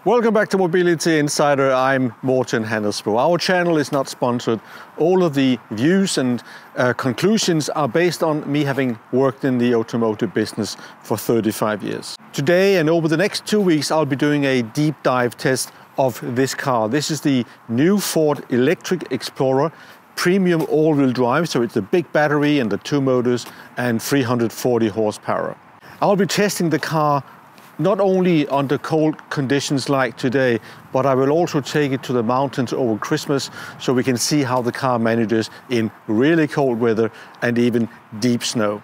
Welcome back to Mobility Insider. I'm Morten Hannesbo. Our channel is not sponsored. All of the views and conclusions are based on me having worked in the automotive business for 35 years. Today and over the next 2 weeks, I'll be doing a deep dive test of this car. This is the new Ford Electric Explorer Premium all-wheel drive. So it's a big battery and the 2 motors and 340 horsepower. I'll be testing the car not only under cold conditions like today, but I will also take it to the mountains over Christmas so we can see how the car manages in really cold weather and even deep snow.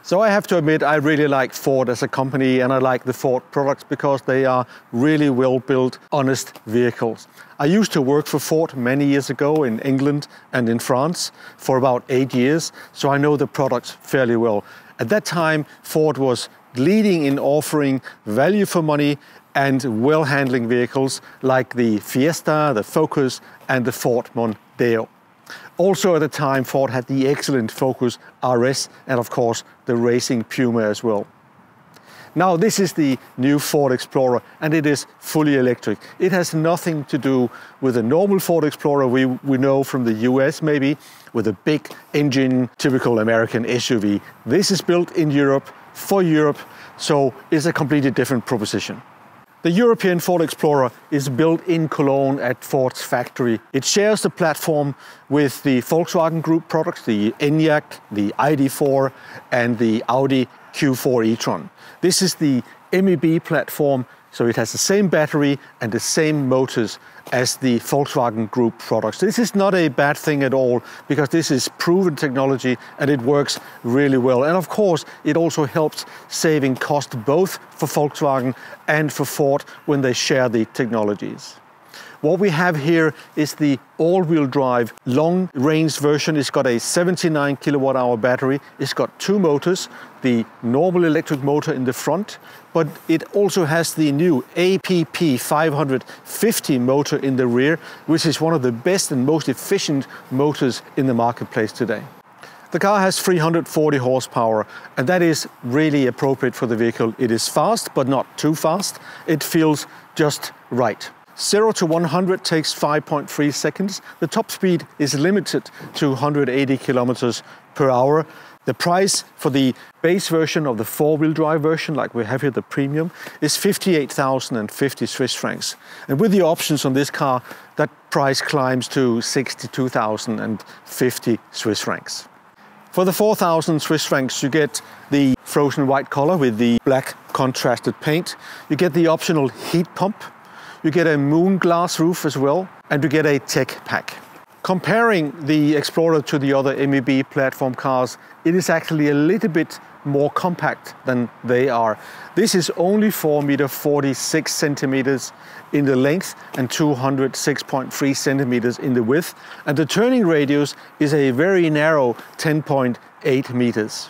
So I have to admit, I really like Ford as a company and I like the Ford products because they are really well-built, honest vehicles. I used to work for Ford many years ago in England and in France for about 8 years, so I know the products fairly well. At that time, Ford was leading in offering value for money and well-handling vehicles like the Fiesta, the Focus and the Ford Mondeo. Also at the time, Ford had the excellent Focus RS and of course the Racing Puma as well. Now this is the new Ford Explorer and it is fully electric. It has nothing to do with a normal Ford Explorer we know from the US maybe, with a big engine, typical American SUV. This is built in Europe, for Europe, so it's a completely different proposition. The European Ford Explorer is built in Cologne at Ford's factory. It shares the platform with the Volkswagen Group products, the Enyaq, the ID.4 and the Audi Q4 e-tron. This is the MEB platform, so it has the same battery and the same motors as the Volkswagen Group products. This is not a bad thing at all because this is proven technology and it works really well. And of course, it also helps saving cost both for Volkswagen and for Ford when they share the technologies. What we have here is the all-wheel drive long-range version. It's got a 79 kilowatt-hour battery. It's got 2 motors, the normal electric motor in the front, but it also has the new APP 550 motor in the rear, which is one of the best and most efficient motors in the marketplace today. The car has 340 horsepower, and that is really appropriate for the vehicle. It is fast, but not too fast. It feels just right. 0 to 100 takes 5.3 seconds. The top speed is limited to 180 kilometers per hour. The price for the base version of the 4-wheel drive version, like we have here, the Premium, is 58,050 Swiss francs. And with the options on this car, that price climbs to 62,050 Swiss francs. For the 4,000 Swiss francs, you get the frozen white color with the black contrasted paint. You get the optional heat pump. You get a moon glass roof as well, and you get a tech pack. Comparing the Explorer to the other MEB platform cars, it is actually a little bit more compact than they are. This is only 4.46 meters in the length and 206.3 centimeters in the width, and the turning radius is a very narrow 10.8 meters.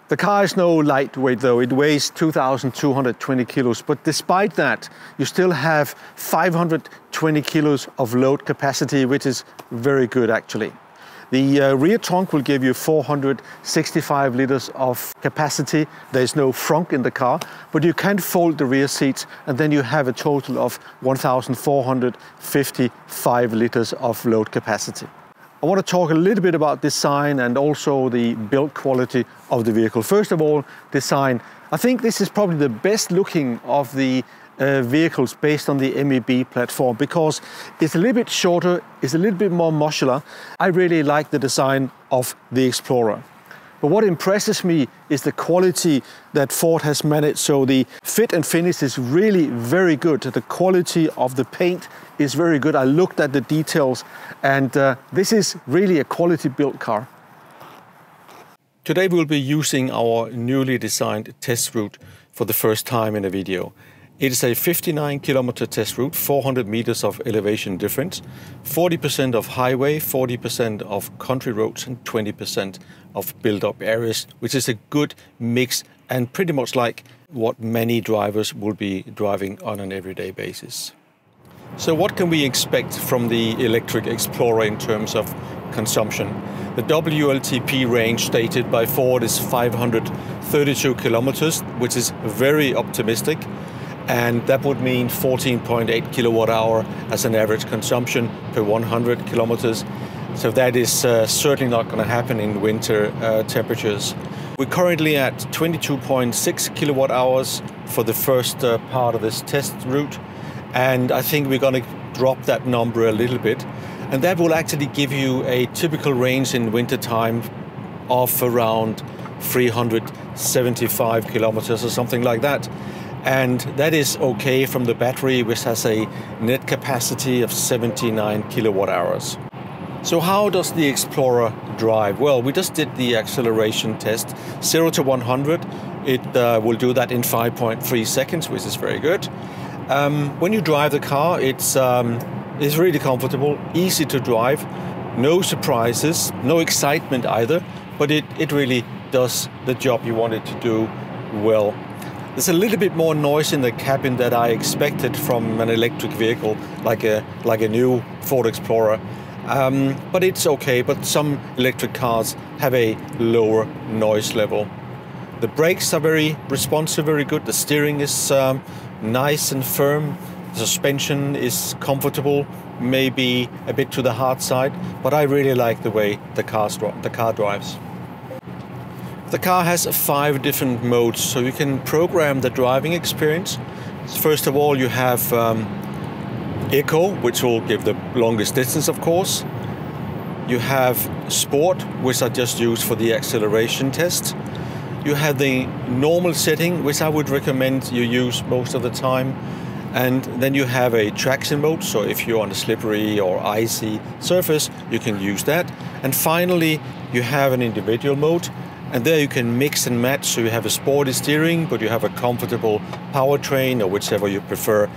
The car is no lightweight though, it weighs 2,220 kilos, but despite that, you still have 520 kilos of load capacity, which is very good actually. The rear trunk will give you 465 liters of capacity. There's no frunk in the car, but you can fold the rear seats and then you have a total of 1,455 liters of load capacity. I want to talk a little bit about design and also the build quality of the vehicle. First of all, design. I think this is probably the best looking of the vehicles based on the MEB platform because it's a little bit shorter, it's a little bit more modular. I really like the design of the Explorer. But what impresses me is the quality that Ford has managed. So the fit and finish is really very good. The quality of the paint is very good. I looked at the details and this is really a quality built car. Today we'll be using our newly designed test route for the first time in a video. It is a 59-kilometer test route, 400 meters of elevation difference, 40% of highway, 40% of country roads, and 20% of built-up areas, which is a good mix and pretty much like what many drivers will be driving on an everyday basis. So what can we expect from the electric Explorer in terms of consumption? The WLTP range stated by Ford is 532 kilometers, which is very optimistic. And that would mean 14.8 kilowatt hour as an average consumption per 100 kilometers. So that is certainly not going to happen in winter temperatures. We're currently at 22.6 kilowatt hours for the first part of this test route. And I think we're going to drop that number a little bit. And that will actually give you a typical range in winter time of around 375 kilometers or something like that. And that is okay from the battery, which has a net capacity of 79 kilowatt hours. So how does the Explorer drive? Well, we just did the acceleration test, 0 to 100. It will do that in 5.3 seconds, which is very good. When you drive the car, it's really comfortable, easy to drive, no surprises, no excitement either, but it really does the job you want it to do well. There's a little bit more noise in the cabin that I expected from an electric vehicle like a new Ford Explorer. But it's okay, but some electric cars have a lower noise level. The brakes are very responsive, very good. The steering is nice and firm. The suspension is comfortable, maybe a bit to the hard side, but I really like the way the car drives. The car has 5 different modes, so you can program the driving experience. First of all, you have Eco, which will give the longest distance, of course. You have Sport, which I just used for the acceleration test. You have the normal setting, which I would recommend you use most of the time. And then you have a traction mode, so if you're on a slippery or icy surface, you can use that. And finally, you have an individual mode, and there you can mix and match, so you have a sporty steering, but you have a comfortable powertrain, or whichever you prefer.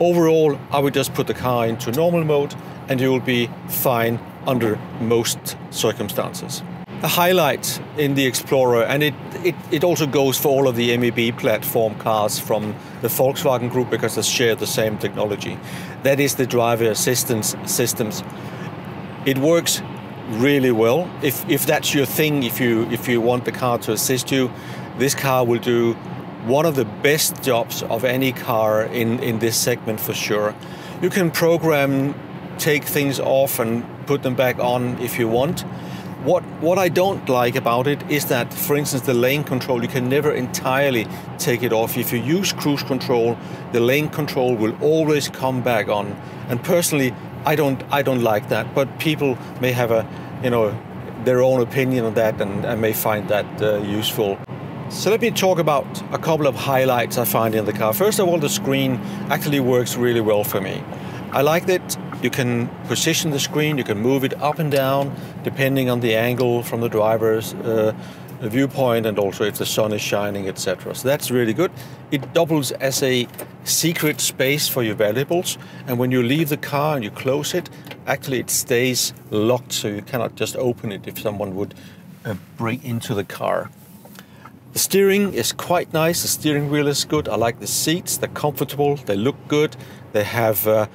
Overall, I would just put the car into normal mode, and you will be fine under most circumstances. The highlight in the Explorer, and it also goes for all of the MEB platform cars from the Volkswagen group because they share the same technology. That is the driver assistance systems. It works really well. If that's your thing, if you want the car to assist you, this car will do one of the best jobs of any car in this segment for sure. You can program, take things off and put them back on if you want. What I don't like about it is that, for instance, the lane control, you can never entirely take it off. If you use cruise control, the lane control will always come back on. And personally, I don't like that. But people may have their own opinion on that and may find that useful. So let me talk about a couple of highlights I find in the car. First of all, the screen actually works really well for me. I like that you can position the screen, you can move it up and down depending on the angle from the driver's viewpoint, and also if the sun is shining, etc. So that's really good. It doubles as a secret space for your valuables, and when you leave the car and you close it, actually it stays locked, so you cannot just open it if someone would break into the car. The steering is quite nice, the steering wheel is good. I like the seats, they're comfortable, they look good. They have a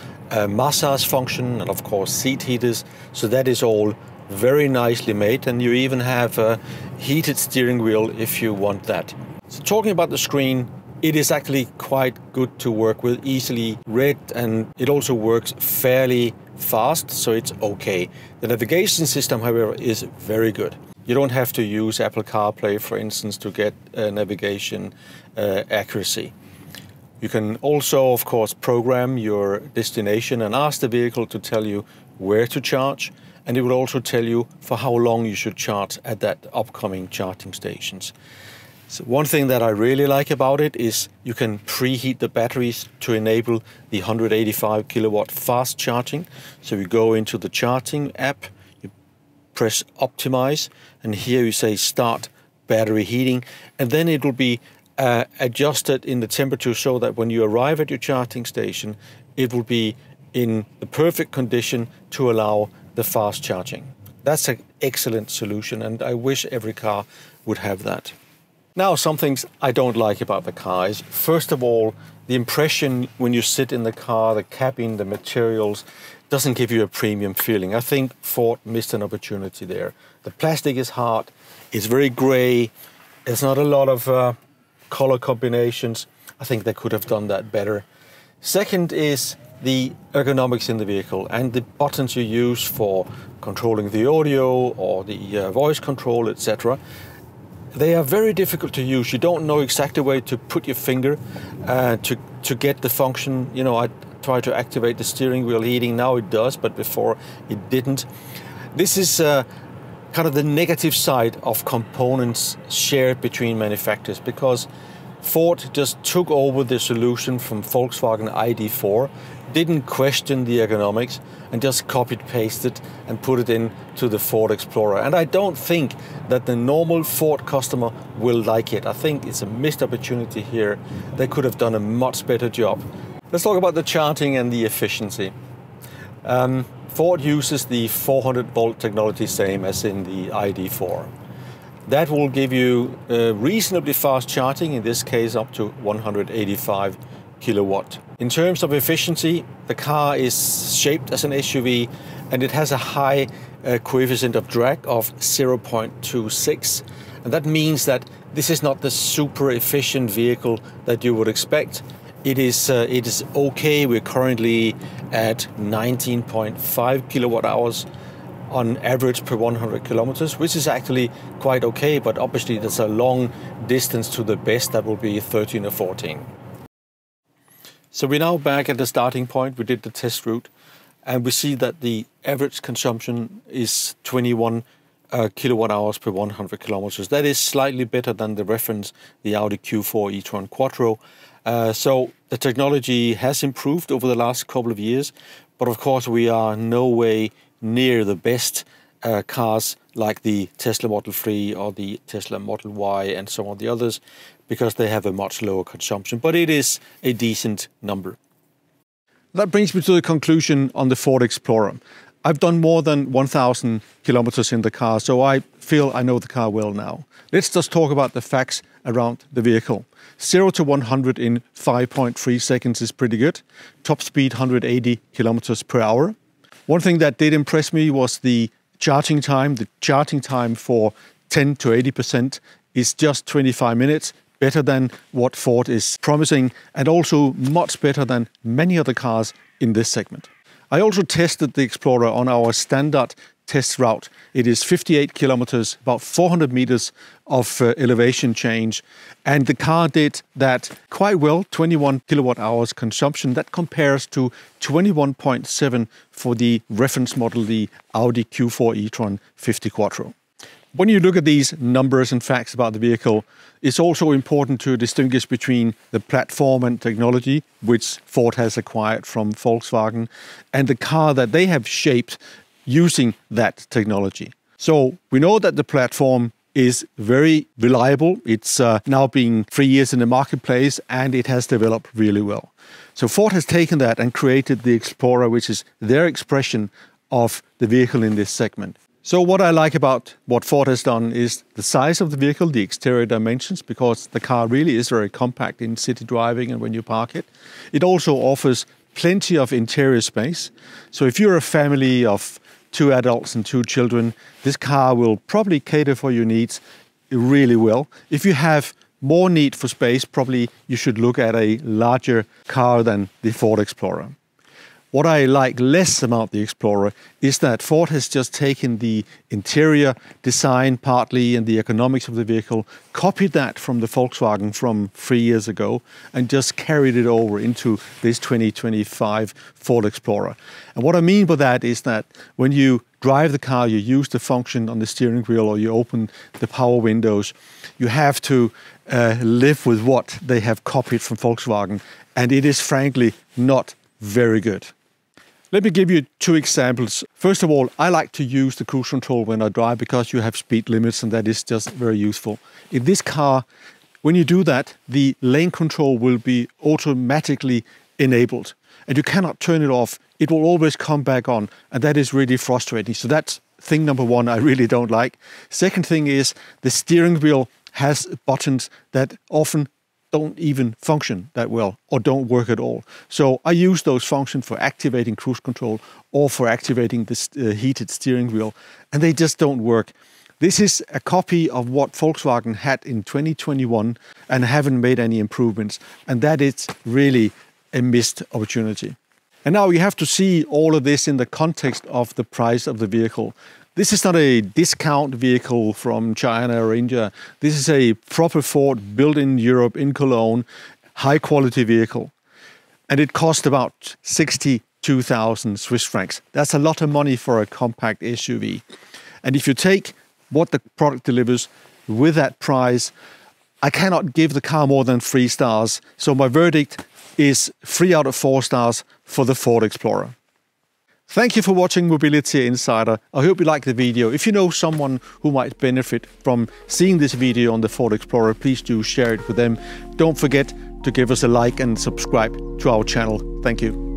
massage function and of course seat heaters, so that is all very nicely made, and you even have a heated steering wheel if you want that. So talking about the screen, it is actually quite good to work with, easily read, and it also works fairly fast, so it's okay. The navigation system, however, is very good. You don't have to use Apple CarPlay, for instance, to get navigation accuracy. You can also, of course, program your destination and ask the vehicle to tell you where to charge, and it will also tell you for how long you should charge at that upcoming charging stations. So one thing that I really like about it is you can preheat the batteries to enable the 185 kilowatt fast charging. So you go into the charging app, you press optimize, and here you say start battery heating, and then it will be adjusted in the temperature so that when you arrive at your charging station, it will be in the perfect condition to allow the fast charging. That's an excellent solution, and I wish every car would have that. Now, some things I don't like about the car is, first of all, the impression when you sit in the car, the cabin, the materials, doesn't give you a premium feeling. I think Ford missed an opportunity there. The plastic is hard, it's very grey, there's not a lot of color combinations. I think they could have done that better. Second is the ergonomics in the vehicle and the buttons you use for controlling the audio or the voice control, etc. They are very difficult to use. You don't know exactly where to put your finger to get the function. You know, I try to activate the steering wheel heating. Now it does, but before it didn't. This is kind of the negative side of components shared between manufacturers, because Ford just took over the solution from Volkswagen ID.4, didn't question the ergonomics, and just copied pasted and put it into the Ford Explorer. And I don't think that the normal Ford customer will like it. I think it's a missed opportunity here. They could have done a much better job. Let's talk about the charging and the efficiency. Ford uses the 400 volt technology, same as in the ID.4. That will give you reasonably fast charging, in this case up to 185 kilowatt. In terms of efficiency, the car is shaped as an SUV and it has a high coefficient of drag of 0.26. And that means that this is not the super efficient vehicle that you would expect. It is okay. We're currently at 19.5 kilowatt hours on average per 100 kilometers, which is actually quite okay, but obviously there's a long distance to the best. That will be 13 or 14. So we're now back at the starting point. We did the test route and we see that the average consumption is 21 kilowatt hours per 100 kilometers. That is slightly better than the reference, the Audi Q4 e-tron Quattro. So the technology has improved over the last couple of years, but of course we are no way near the best cars like the Tesla Model 3 or the Tesla Model Y and some of the others, because they have a much lower consumption, but it is a decent number. That brings me to the conclusion on the Ford Explorer. I've done more than 1,000 kilometers in the car, so I feel I know the car well now. Let's just talk about the facts around the vehicle. 0 to 100 in 5.3 seconds is pretty good. Top speed 180 kilometers per hour. One thing that did impress me was the charging time. The charging time for 10 to 80% is just 25 minutes, better than what Ford is promising, and also much better than many other cars in this segment. I also tested the Explorer on our standard test route. It is 58 kilometers, about 400 meters of elevation change, and the car did that quite well, 21 kilowatt hours consumption. That compares to 21.7 for the reference model, the Audi Q4 e-tron 50 Quattro. When you look at these numbers and facts about the vehicle, it's also important to distinguish between the platform and technology, which Ford has acquired from Volkswagen, and the car that they have shaped using that technology. So we know that the platform is very reliable. It's now been 3 years in the marketplace and it has developed really well. So Ford has taken that and created the Explorer, which is their expression of the vehicle in this segment. So what I like about what Ford has done is the size of the vehicle, the exterior dimensions, because the car really is very compact in city driving and when you park it. It also offers plenty of interior space. So if you're a family of 2 adults and 2 children, this car will probably cater for your needs really well. If you have more need for space, probably you should look at a larger car than the Ford Explorer. What I like less about the Explorer is that Ford has just taken the interior design partly and the economics of the vehicle, copied that from the Volkswagen from 3 years ago, and just carried it over into this 2025 Ford Explorer. And what I mean by that is that when you drive the car, you use the function on the steering wheel or you open the power windows, you have to live with what they have copied from Volkswagen, and it is frankly not very good. Let me give you 2 examples. First of all, I like to use the cruise control when I drive because you have speed limits and that is just very useful. In this car, when you do that, the lane control will be automatically enabled and you cannot turn it off. It will always come back on and that is really frustrating. So that's thing number 1 I really don't like. Second thing is the steering wheel has buttons that often don't even function that well or don't work at all. So I use those functions for activating cruise control or for activating the heated steering wheel, and they just don't work. This is a copy of what Volkswagen had in 2021 and haven't made any improvements, and that is really a missed opportunity. And now you have to see all of this in the context of the price of the vehicle. This is not a discount vehicle from China or India. This is a proper Ford built in Europe, in Cologne, high quality vehicle. And it cost about 62,000 Swiss francs. That's a lot of money for a compact SUV. And if you take what the product delivers with that price, I cannot give the car more than 3 stars. So my verdict is 3 out of 4 stars for the Ford Explorer. Thank you for watching Mobility Insider. I hope you liked the video. If you know someone who might benefit from seeing this video on the Ford Explorer, please do share it with them. Don't forget to give us a like and subscribe to our channel. Thank you.